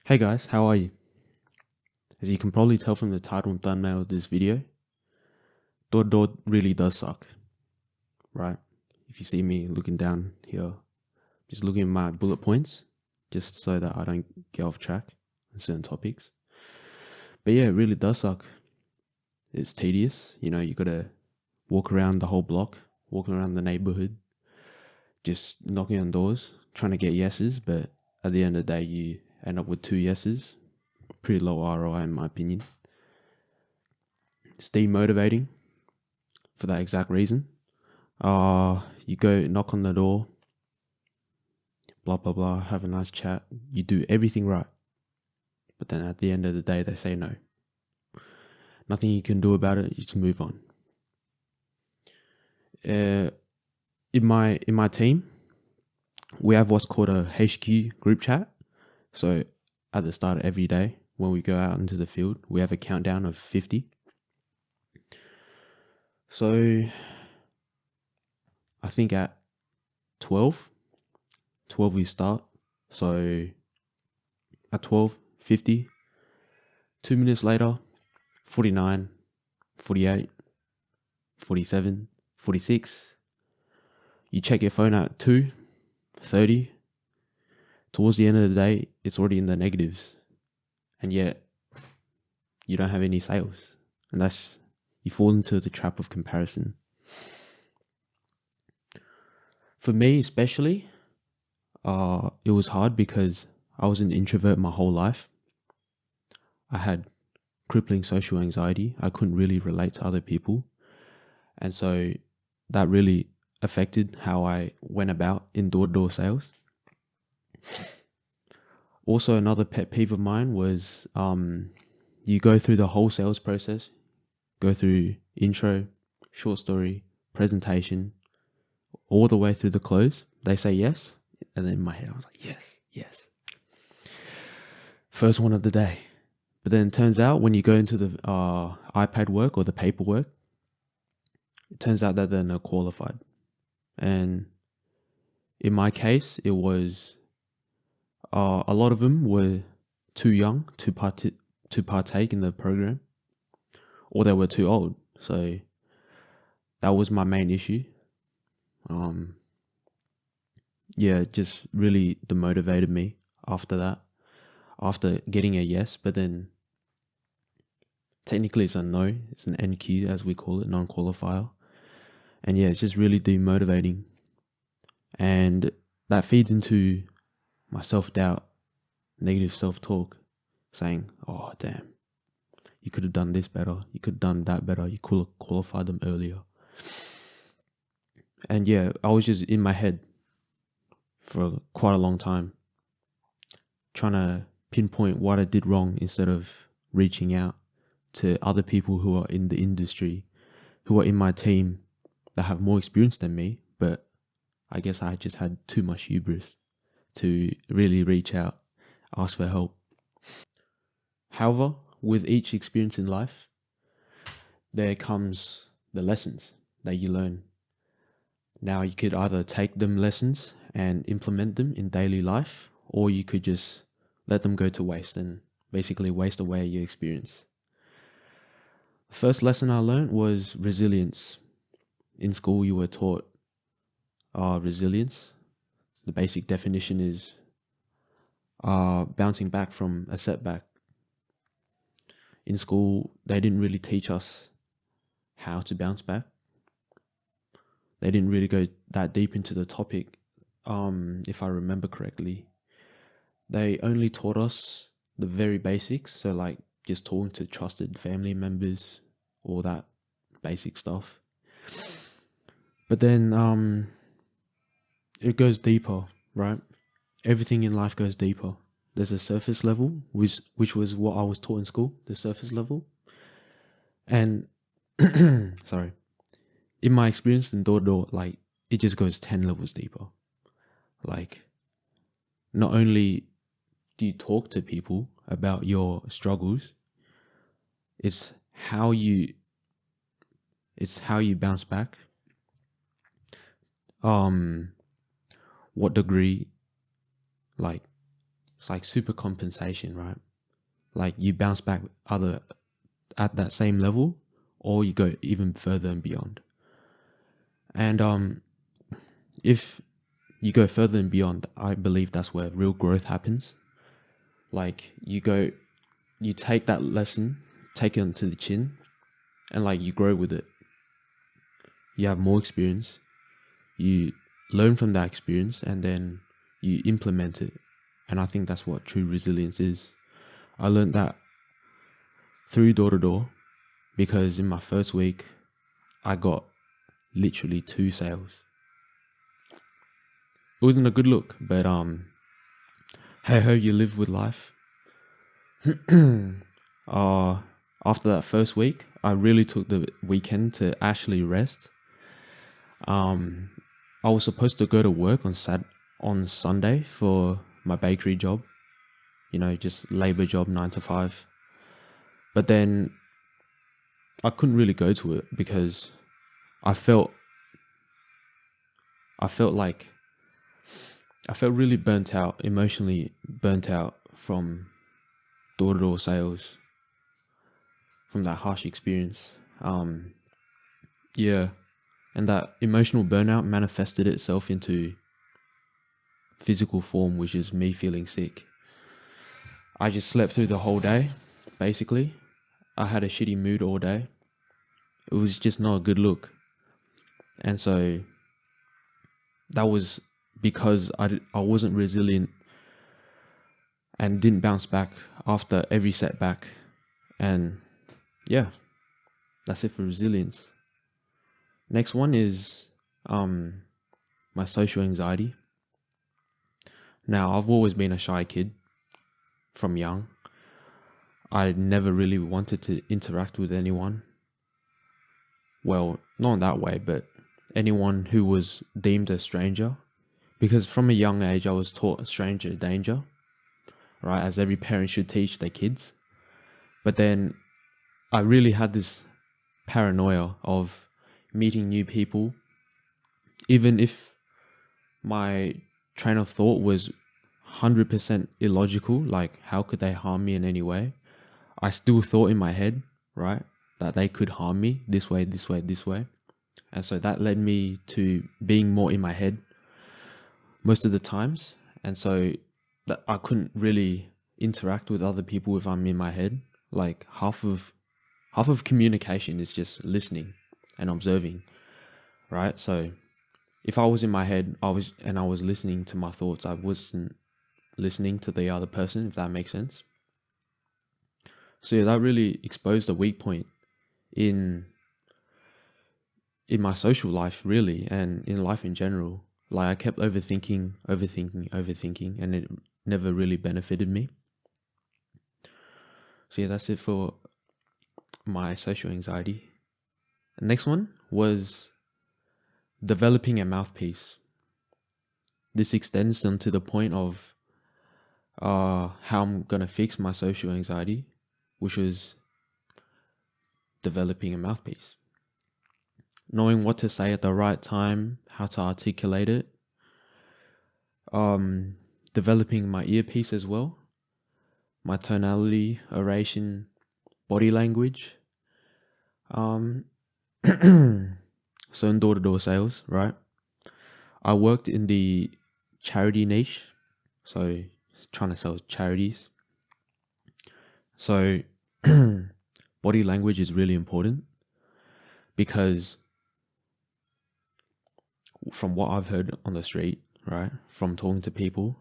Hey guys, how are you? As you can probably tell from the title and thumbnail of this video, door really does suck, right? If you see me looking down here, just looking at my bullet points, just so that I don't get off track on certain topics. But yeah, it really does suck. It's tedious, you gotta walk around the whole block, walking around the neighborhood, just knocking on doors, trying to get yeses, but at the end of the day, you end up with 2 yeses. Pretty low ROI in my opinion. It's demotivating for that exact reason. You go knock on the door, blah blah blah, have a nice chat. You do everything right, but then at the end of the day, they say no. Nothing you can do about it. You just move on. In my team, we have what's called a HQ group chat. So at the start of every day, when we go out into the field, we have a countdown of 50. So I think at 12 we start. So at 12:50, 2 minutes later, 49, 48, 47, 46. You check your phone at 2:30. Towards the end of the day, it's already in the negatives. And yet, you don't have any sales. And you fall into the trap of comparison. For me especially, it was hard because I was an introvert my whole life. I had crippling social anxiety. I couldn't really relate to other people. And so that really affected how I went about in door-to-door sales. Also, another pet peeve of mine was you go through the whole sales process, go through intro, short story, presentation, all the way through the close. They say yes, and then in my head I was like, yes. First one of the day. But then it turns out when you go into the iPad work or the paperwork, it turns out that they're not qualified. And in my case, it was a lot of them were too young to partake in the program, or they were too old. So that was my main issue. It just really demotivated me after that, after getting a yes, but then technically it's a no, it's an NQ as we call it, non-qualifier. And yeah, it's just really demotivating. And that feeds into my self-doubt, negative self-talk, saying, oh damn, you could have done this better, you could have done that better, you could have qualified them earlier. And yeah, I was just in my head for quite a long time, trying to pinpoint what I did wrong instead of reaching out to other people who are in the industry, who are in my team that have more experience than me. But I guess I just had too much hubris to really reach out, ask for help. However, with each experience in life, there comes the lessons that you learn. Now you could either take them lessons and implement them in daily life, or you could just let them go to waste and basically waste away your experience. The first lesson I learned was resilience. In school, you were taught resilience. The basic definition is bouncing back from a setback. In school, they didn't really teach us how to bounce back. They didn't really go that deep into the topic, if I remember correctly. They only taught us the very basics, so like just talking to trusted family members, all that basic stuff. But then it goes deeper, right? Everything in life goes deeper. There's a surface level, which was what I was taught in school, the surface level. And sorry, in my experience in door-to-door, like it just goes 10 levels deeper. Like, not only do you talk to people about your struggles, it's how you bounce back. What degree, like it's like super compensation, right? Like you bounce back either at that same level or you go even further and beyond. And if you go further and beyond, I believe that's where real growth happens. Like you take that lesson, take it onto the chin, and like you grow with it. You have more experience, you learn from that experience, and then you implement it. And I think that's what true resilience is. I learned that through door to door, because in my first week, I got literally 2 sales. It wasn't a good look, but hey ho, you live with life. After that first week, I really took the weekend to actually rest. I was supposed to go to work on Sunday for my bakery job, just labor job 9 to 5. But then I couldn't really go to it because I felt really burnt out, emotionally burnt out from door-to-door sales, from that harsh experience. Yeah, and that emotional burnout manifested itself into physical form, which is me feeling sick. I just slept through the whole day, basically. I had a shitty mood all day. It was just not a good look. And so that was because I wasn't resilient and didn't bounce back after every setback. And yeah, that's it for resilience. Next one is my social anxiety. Now, I've always been a shy kid from young. I never really wanted to interact with anyone. Well, not in that way, but anyone who was deemed a stranger. Because from a young age, I was taught stranger danger, right? As every parent should teach their kids. But then I really had this paranoia of meeting new people. Even if my train of thought was 100% illogical, like how could they harm me in any way? I still thought in my head, right, that they could harm me this way, this way, this way. And so that led me to being more in my head most of the times. And so that I couldn't really interact with other people if I'm in my head. Like half of communication is just listening and observing, right? So if I was in my head, I was listening to my thoughts, I wasn't listening to the other person, if that makes sense. So yeah, that really exposed a weak point in my social life, really, and in life in general. Like I kept overthinking, and it never really benefited me. So yeah, that's it for my social anxiety. The next one was developing a mouthpiece. This extends them to the point of how I'm gonna fix my social anxiety, which was developing a mouthpiece. Knowing what to say at the right time, how to articulate it. Developing my earpiece as well. My tonality, oration, body language. So in door-to-door sales, right? I worked in the charity niche, so trying to sell charities. So body language is really important because from what I've heard on the street, right, from talking to people,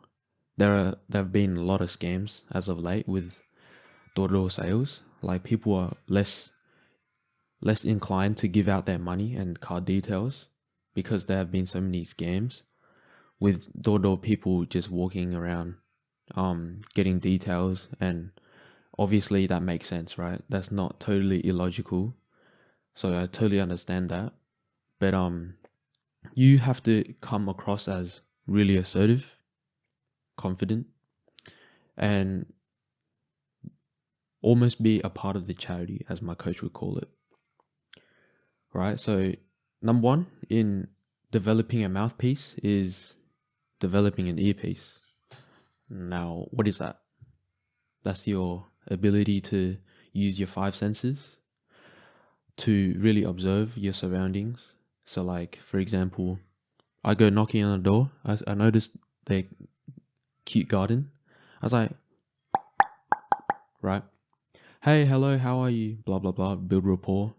there have been a lot of scams as of late with door-to-door sales. Like people are less inclined to give out their money and card details because there have been so many scams with door-to-door people just walking around getting details, and obviously that makes sense, right? That's not totally illogical, so I totally understand that. But you have to come across as really assertive, confident, and almost be a part of the charity, as my coach would call it. Right? So, number one in developing a mouthpiece is developing an earpiece. Now, what is that? That's your ability to use your five senses to really observe your surroundings. So, like, for example, I go knocking on the door. I noticed their cute garden. I was like, right, hey, hello, how are you? Blah, blah, blah, build rapport.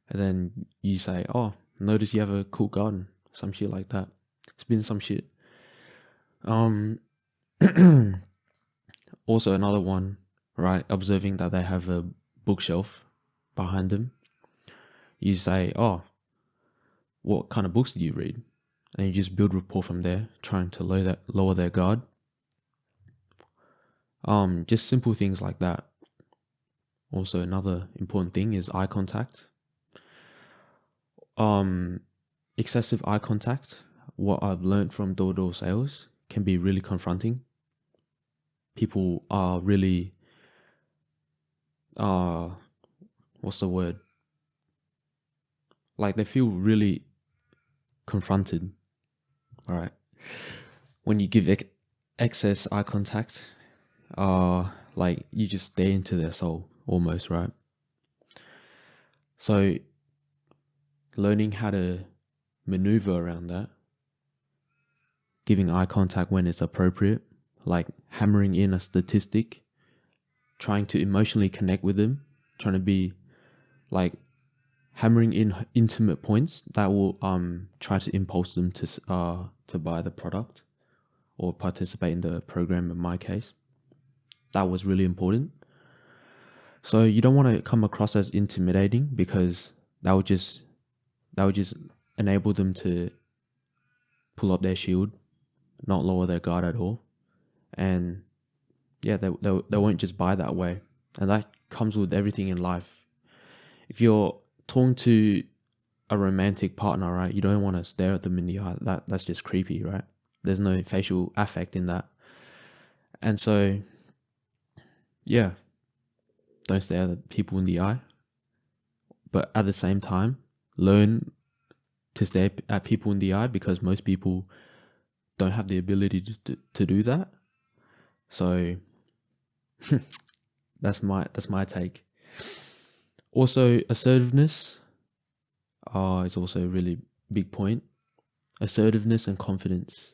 And then you say, oh, notice you have a cool garden. Some shit like that. It's been some shit. Also another one, right? Observing that they have a bookshelf behind them. You say, oh, what kind of books do you read? And you just build rapport from there, trying to lower their guard. Just simple things like that. Also, another important thing is eye contact. Excessive eye contact, what I've learned from door-to-door sales, can be really confronting. People are really, what's the word? Like they feel really confronted, all right? When you give excess eye contact, like you just stare into their soul almost, right? So learning how to maneuver around that, giving eye contact when it's appropriate, like hammering in a statistic, trying to emotionally connect with them, trying to be like hammering in intimate points that will try to impulse them to buy the product or participate in the program. In my case, that was really important. So you don't want to come across as intimidating, because that would just enable them to pull up their shield, not lower their guard at all, and yeah, they won't just buy that way. And that comes with everything in life. If you're talking to a romantic partner, right, you don't want to stare at them in the eye. That's just creepy, right? There's no facial affect in that. And so, yeah, don't stare at people in the eye. But at the same time, learn to stare at people in the eye, because most people don't have the ability to do that. So that's my take. Also, assertiveness is also a really big point. Assertiveness and confidence,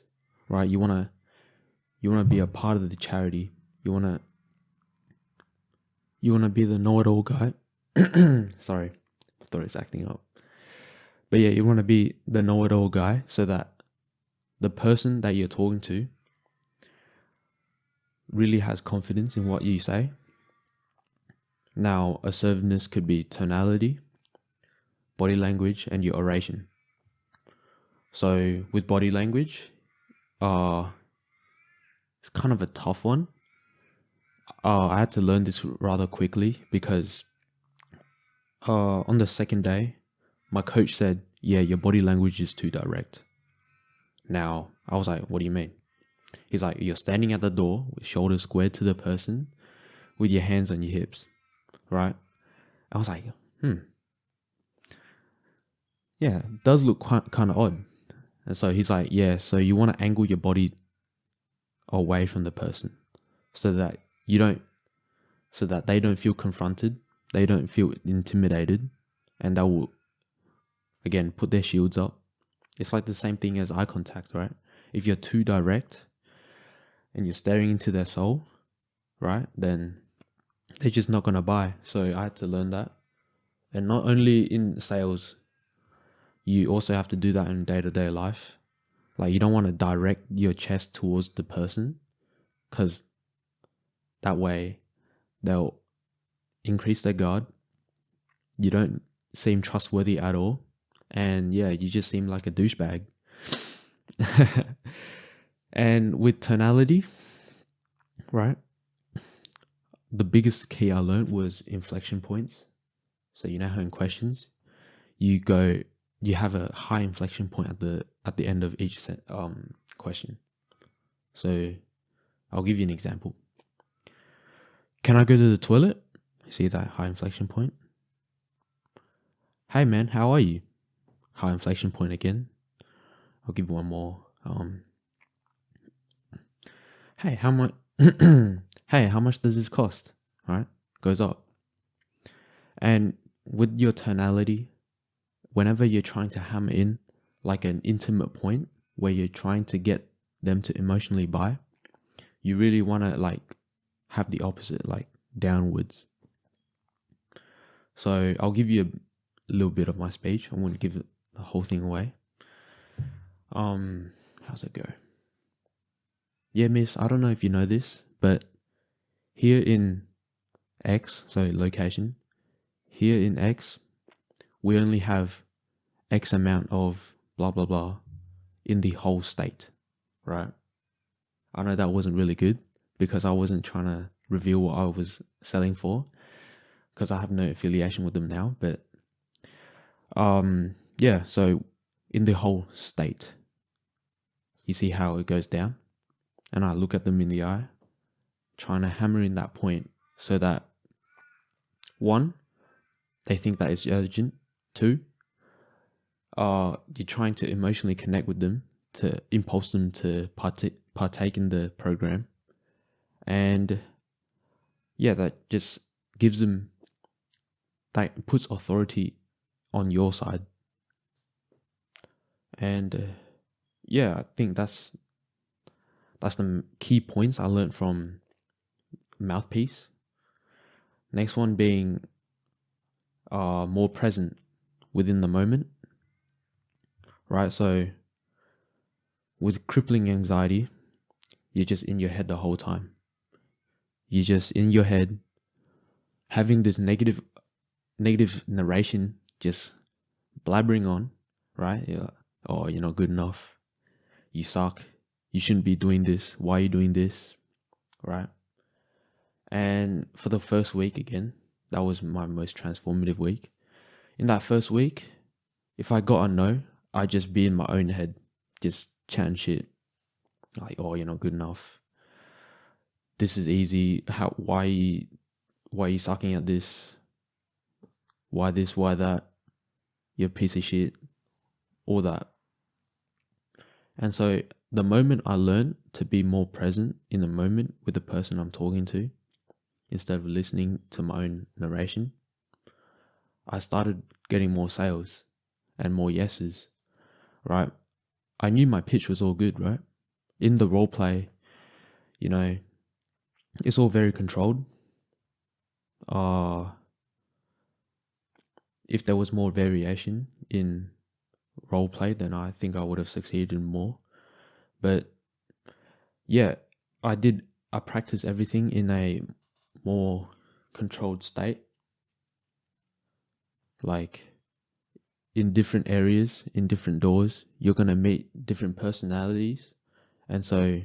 right? You wanna be a part of the charity. You wanna be the know-it-all guy. Sorry, I thought it's acting up. But yeah, you wanna be the know-it-all guy, so that the person that you're talking to really has confidence in what you say. Now, assertiveness could be tonality, body language, and your oration. So with body language, it's kind of a tough one. I had to learn this rather quickly, because on the second day, my coach said, yeah, your body language is too direct. Now, I was like, what do you mean? He's like, you're standing at the door with shoulders squared to the person with your hands on your hips, right? I was like, yeah, it does look kind of odd. And so he's like, yeah, so you want to angle your body away from the person, so that they don't feel confronted, they don't feel intimidated, and they will, again, put their shields up. It's like the same thing as eye contact, right? If you're too direct and you're staring into their soul, right, then they're just not going to buy. So I had to learn that. And not only in sales, you also have to do that in day-to-day life. Like, you don't want to direct your chest towards the person, because that way they'll increase their guard. You don't seem trustworthy at all. And yeah, you just seem like a douchebag. And with tonality, right, the biggest key I learned was inflection points. So you know how in questions, you have a high inflection point at the end of each question. So I'll give you an example. Can I go to the toilet? You see that high inflection point? Hey man, how are you? High inflection point again. I'll give one more. Hey, hey, how much does this cost? Right? Goes up. And with your tonality, whenever you're trying to hammer in like an intimate point where you're trying to get them to emotionally buy, you really want to like have the opposite, like downwards. So I'll give you a little bit of my speech. I won't give the whole thing away. How's it go? Yeah, miss, I don't know if you know this, but here in X, so location, here in X, we only have X amount of blah, blah, blah in the whole state, right? I know that wasn't really good because I wasn't trying to reveal what I was selling for because I have no affiliation with them now. But yeah, so in the whole state, you see how it goes down? And I look at them in the eye, trying to hammer in that point so that one, they think that it's urgent. Two, you're trying to emotionally connect with them to impulse them to partake in the program. And yeah, that just gives them, that puts authority on your side. And yeah, I think that's the key points I learned from Mouthpiece. Next one being more present within the moment, right? So with crippling anxiety, you're just in your head the whole time. You're just in your head having this negative narration just blabbering on, right? Yeah. Oh, you're not good enough. You suck. You shouldn't be doing this. Why are you doing this? Right? And for the first week, again, that was my most transformative week. In that first week, if I got a no, I'd just be in my own head, just chatting shit. Like, oh, you're not good enough. This is easy. Why are you sucking at this? Why this? Why that? You're a piece of shit. All that. And so the moment I learned to be more present in the moment with the person I'm talking to, instead of listening to my own narration, I started getting more sales and more yeses, right? I knew my pitch was all good, right? In the role play, it's all very controlled. If there was more variation in role play, then I think I would have succeeded more. But yeah, I practiced everything in a more controlled state. Like in different areas, in different doors, you're going to meet different personalities. And so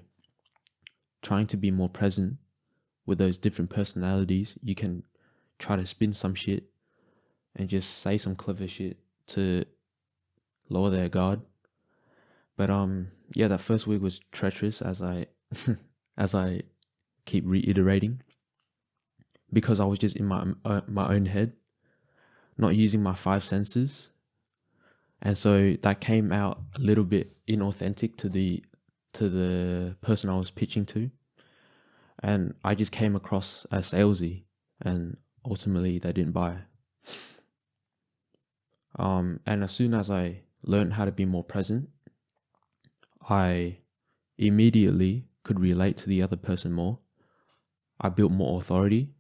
trying to be more present with those different personalities, you can try to spin some shit and just say some clever shit to lower their guard. But yeah, that first week was treacherous, as I as I keep reiterating, because I was just in my own head, not using my five senses. And so that came out a little bit inauthentic to the person I was pitching to. And I just came across as salesy, and ultimately they didn't buy. And as soon as I learned how to be more present, I immediately could relate to the other person more. I built more authority.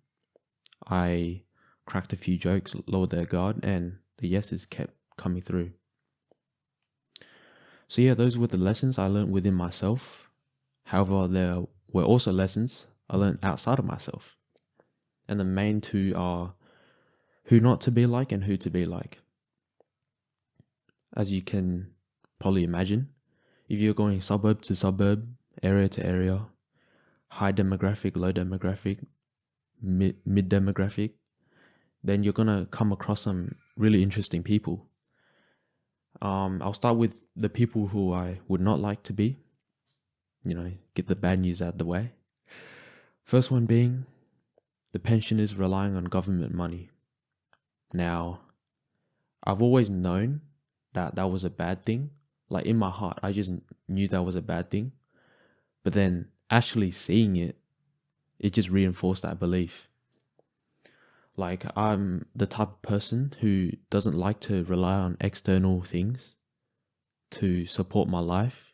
I cracked a few jokes, lowered their guard, and the yeses kept coming through. So yeah, those were the lessons I learned within myself. However, there were also lessons I learned outside of myself. And the main two are who not to be like and who to be like. As you can probably imagine, if you're going suburb to suburb, area to area, high demographic, low demographic, mid demographic, then you're going to come across some really interesting people. I'll start with the people who I would not like to be, get the bad news out of the way. First one being the pensioners relying on government money. Now, I've always known that that was a bad thing. Like in my heart, I just knew that was a bad thing. But then actually seeing it it just reinforced that belief. Like, I'm the type of person who doesn't like to rely on external things to support my life,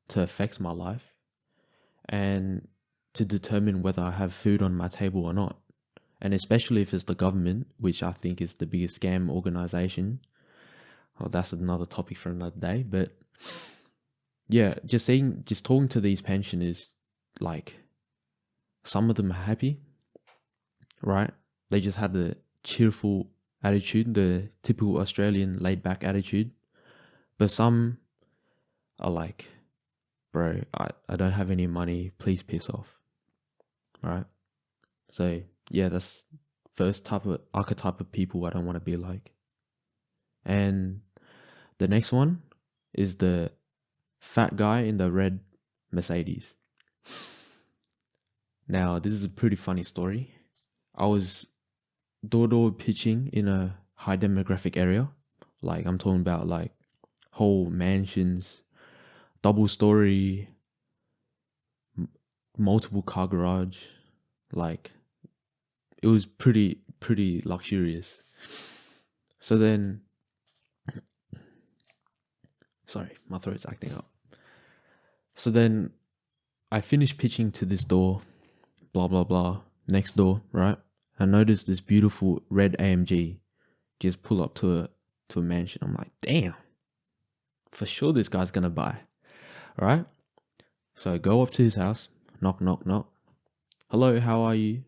to affect my life, and to determine whether I have food on my table or not. And especially if it's the government, which I think is the biggest scam organization. Well, that's another topic for another day. But yeah, just talking to these pensioners, like, some of them are happy, right? They just had the cheerful attitude, the typical Australian laid back attitude. But some are like, bro, I don't have any money, please piss off. Right? So yeah, that's first type of archetype of people I don't want to be like. And the next one is the fat guy in the red Mercedes. Now, this is a pretty funny story. I was door pitching in a high demographic area. Like, I'm talking about like whole mansions, double story, multiple car garage. Like, it was pretty luxurious. So then, sorry, my throat's acting up. So then I finished pitching to this door, blah, blah, blah. Next door, right? I noticed this beautiful red AMG just pull up to a mansion. I'm like, damn, for sure this guy's gonna buy, right? So I go up to his house, knock, knock, knock. Hello, how are you?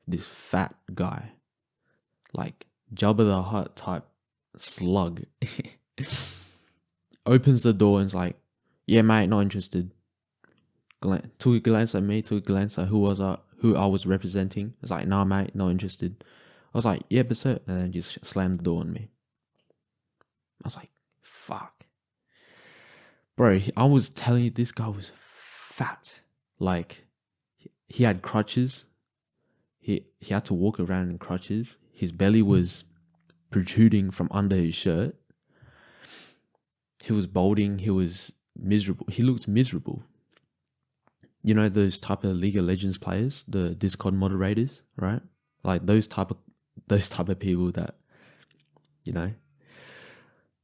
This fat guy, like Jabba the Hutt type slug, opens the door and's like, yeah, mate, not interested. Took a glance at me, took a glance at who I was representing. It's like, nah, mate, not interested. I was like, yeah, but sir, and then just slammed the door on me. I was like, fuck. Bro, I was telling you, this guy was fat. Like, he had crutches. He had to walk around in crutches. His belly was protruding from under his shirt. He was balding. He was miserable. He looked miserable. You know those type of League of Legends players, the Discord moderators, right? Like those type of people that, you know.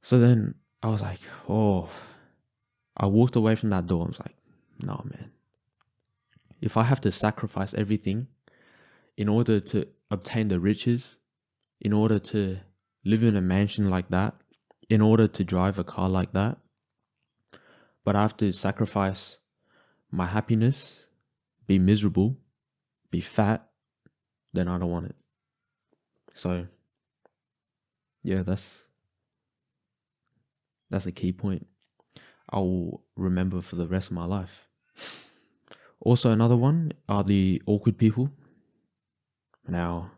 So then I was like, oh, I walked away from that door. I was like, no, man. If I have to sacrifice everything in order to obtain the riches, in order to live in a mansion like that, in order to drive a car like that, but I have to sacrifice my happiness, be miserable, be fat, then I don't want it. So, yeah, that's a key point I'll remember for the rest of my life. Also, another one are the awkward people. Now,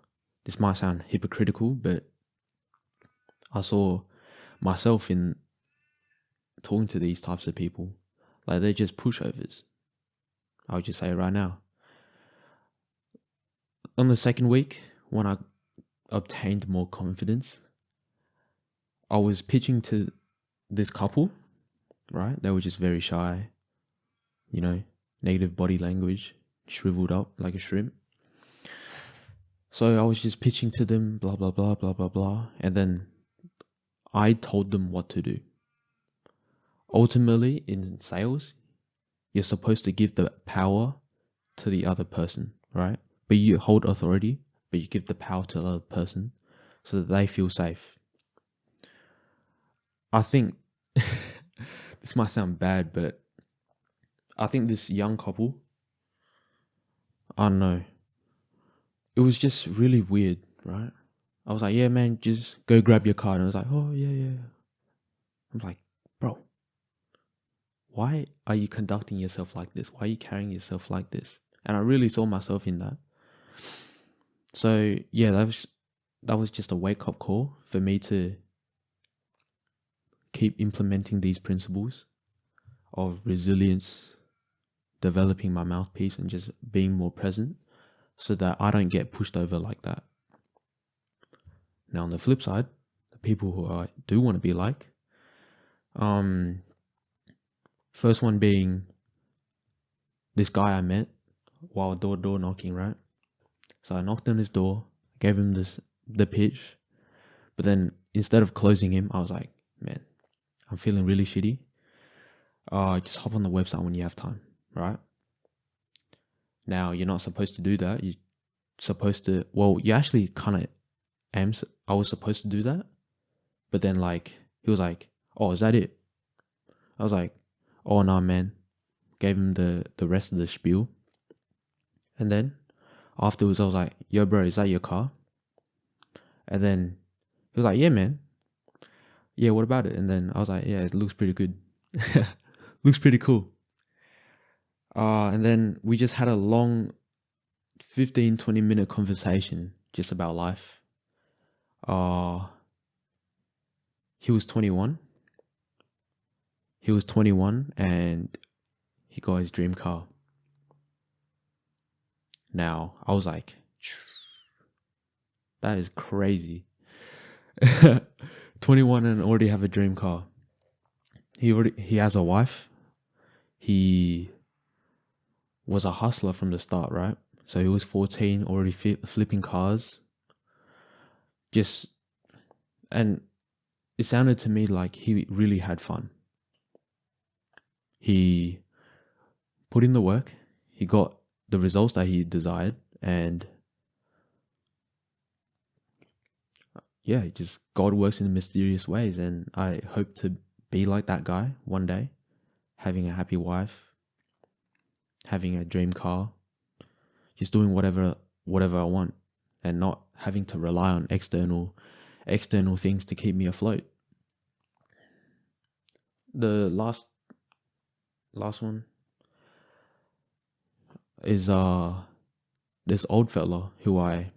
this might sound hypocritical, but I saw myself in talking to these types of people. Like, they're just pushovers. I'll just say it right now. On the second week, when I obtained more confidence, I was pitching to this couple, right? They were just very shy, you know, negative body language, shriveled up like a shrimp. So I was just pitching to them, blah, blah, blah, blah, blah, blah. And then I told them what to do. Ultimately, in sales, you're supposed to give the power to the other person, right? But you hold authority, but you give the power to the other person so that they feel safe. I think, this might sound bad, but I think this young couple, I don't know, it was just really weird, right? I was like, yeah, man, just go grab your card. And I was like, oh, yeah. I'm like, bro, why are you conducting yourself like this? Why are you carrying yourself like this? And I really saw myself in that. So yeah, that was just a wake-up call for me to keep implementing these principles of resilience, developing my mouthpiece, and just being more present so that I don't get pushed over like that. Now, on the flip side, the people who I do want to be like, first one being this guy I met while door knocking, right? So I knocked on his door, gave him the pitch, but then instead of closing him, I was like, man, I'm feeling really shitty. Just hop on the website when you have time, right? Now you're not supposed to do that. You're supposed to. Well, you actually kind of am. I was supposed to do that, but then like he was like, "Oh, is that it?" I was like, "Oh no, man." Gave him the rest of the spiel, and then afterwards I was like, "Yo, bro, is that your car?" And then he was like, "Yeah, man. Yeah, what about it?" And then I was like, "Yeah, it looks pretty good. Looks pretty cool." And then we just had a long 15-20 minute conversation just about life. He was 21. He was 21 and he got his dream car. Now, I was like, that is crazy. 21 and already have a dream car. He has a wife. He was a hustler from the start, right? So he was 14, already flipping cars. And it sounded to me like he really had fun. He put in the work. He got the results that he desired, and yeah, just God works in mysterious ways, and I hope to be like that guy one day, having a happy wife, having a dream car, just doing whatever I want, and not having to rely on external things to keep me afloat. The last one is this old fella who I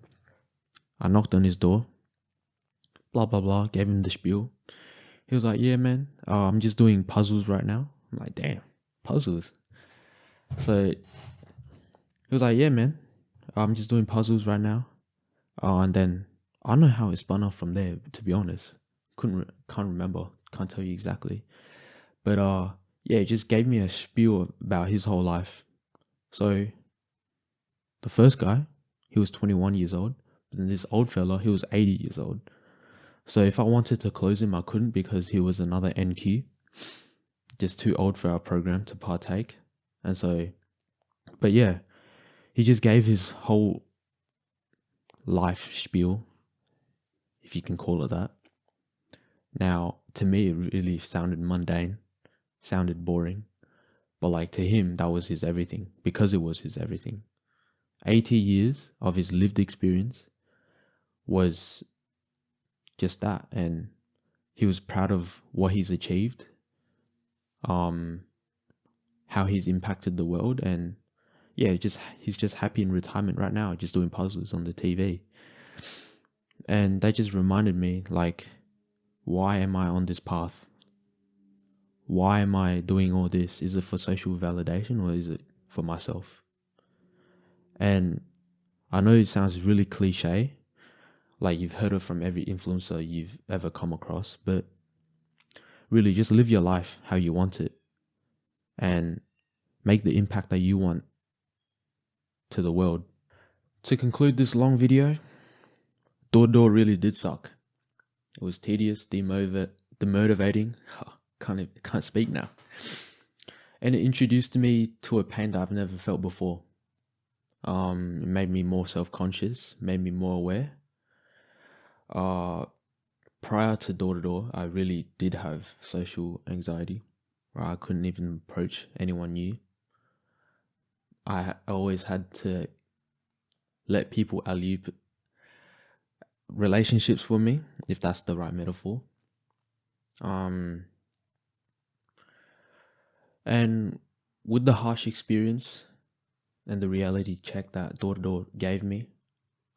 knocked on his door, blah blah blah, gave him the spiel. He was like, "Yeah, man, I'm just doing puzzles right now." I'm like, "Damn, puzzles." So he was like, "Yeah, man, I'm just doing puzzles right now." And then I don't know how it spun off from there. To be honest, can't remember, can't tell you exactly. But yeah, it just gave me a spiel about his whole life. So the first guy, he was 21 years old. But then this old fella, he was 80 years old. So if I wanted to close him, I couldn't because he was another NQ, just too old for our program to partake. And so, but yeah, he just gave his whole life spiel, if you can call it that. Now, to me, it really sounded mundane, sounded boring. But like to him, that was his everything because it was his everything. 80 years of his lived experience was just that. And he was proud of what he's achieved, how he's impacted the world. And yeah, he's just happy in retirement right now, just doing puzzles on the TV. And that just reminded me, like, why am I on this path? Why am I doing all this? Is it for social validation or is it for myself? And I know it sounds really cliche, like you've heard it from every influencer you've ever come across, but really just live your life how you want it and make the impact that you want to the world. To conclude this long video, door really did suck. It was tedious, demotivating. Can't speak now. And it introduced me to a pain that I've never felt before. It made me more self-conscious, made me more aware. Prior to door, I really did have social anxiety, where I couldn't even approach anyone new. I always had to let people alley relationships for me, if that's the right metaphor. And with the harsh experience and the reality check that door gave me,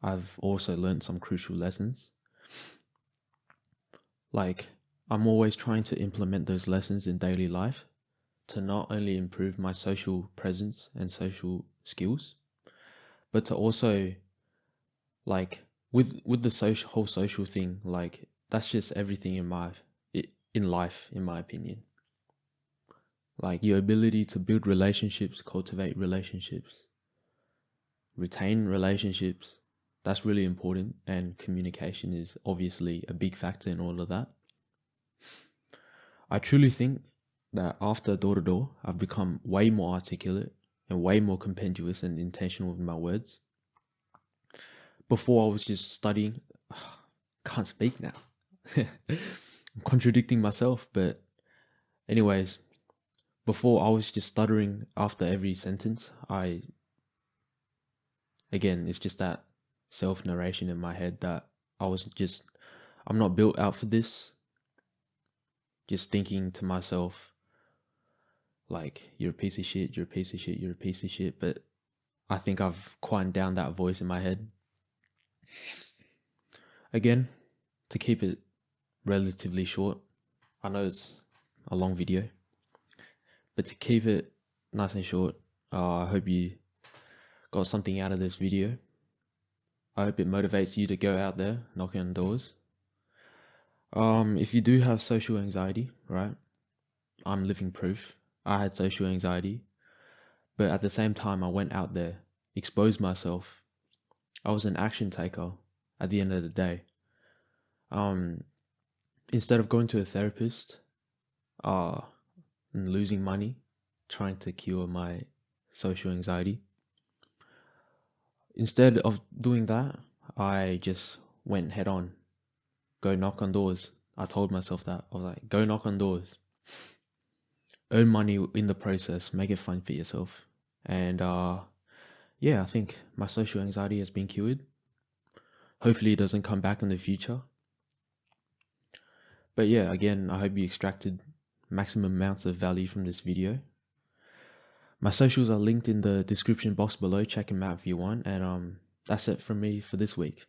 I've also learned some crucial lessons. Like, I'm always trying to implement those lessons in daily life to not only improve my social presence and social skills, but to also, like, with the whole social thing, like, that's just everything in life, in my opinion. Like, your ability to build relationships, cultivate relationships, retain relationships. That's really important, and communication is obviously a big factor in all of that. I truly think that after door to door, I've become way more articulate and way more compendious and intentional with my words. Before, I was just studying. Can't speak now. I'm contradicting myself, but anyways, before I was just stuttering after every sentence. Again, it's just that self-narration in my head that I'm not built out for this. Just thinking to myself, like, you're a piece of shit, you're a piece of shit, you're a piece of shit. But I think I've quieted down that voice in my head. Again, to keep it relatively short, I know it's a long video, but to keep it nice and short, I hope you got something out of this video. I hope it motivates you to go out there, knocking on doors. If you do have social anxiety, right? I'm living proof. I had social anxiety, but at the same time, I went out there, exposed myself. I was an action taker at the end of the day. Instead of going to a therapist, and losing money, trying to cure my social anxiety, instead of doing that, I just went head on. Go knock on doors. I told myself that. I was like, go knock on doors. Earn money in the process. Make it fun for yourself. And yeah, I think my social anxiety has been cured. Hopefully it doesn't come back in the future. But yeah, again, I hope you extracted maximum amounts of value from this video. My socials are linked in the description box below. Check them out if you want. And that's it from me for this week.